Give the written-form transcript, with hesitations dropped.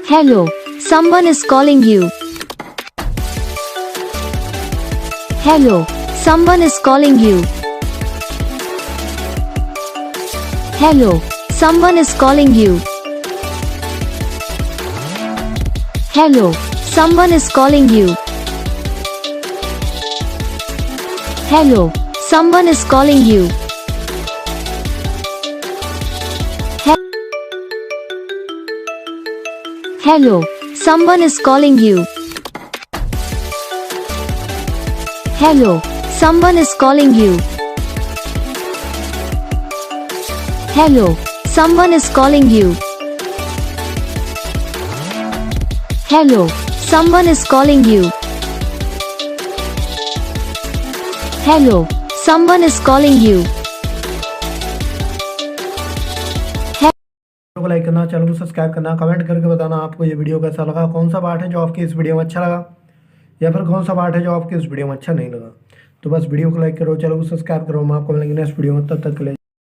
Hello, someone is calling you. Hello, someone is calling you. Hello, someone is calling you. Hello, someone is calling you. Hello, someone is calling you. Hello, someone is calling you. Hello, someone is calling you. Hello, someone is calling you. Hello, someone is calling you. Hello, someone is calling you. Video को like करना, channel को subscribe करना, comment करके बताना आपको ये video कैसा लगा, कौन सा पार्ट है जो आपके इस वीडियो में अच्छा लगा या फिर कौन सा पार्ट है जो आपके इस वीडियो में अच्छा नहीं लगा। तो बस वीडियो को लाइक करो, चैनल को सब्सक्राइब करो। मैं आपको मिलेंगे नेक्स्ट वीडियो में, तब तक के लिए।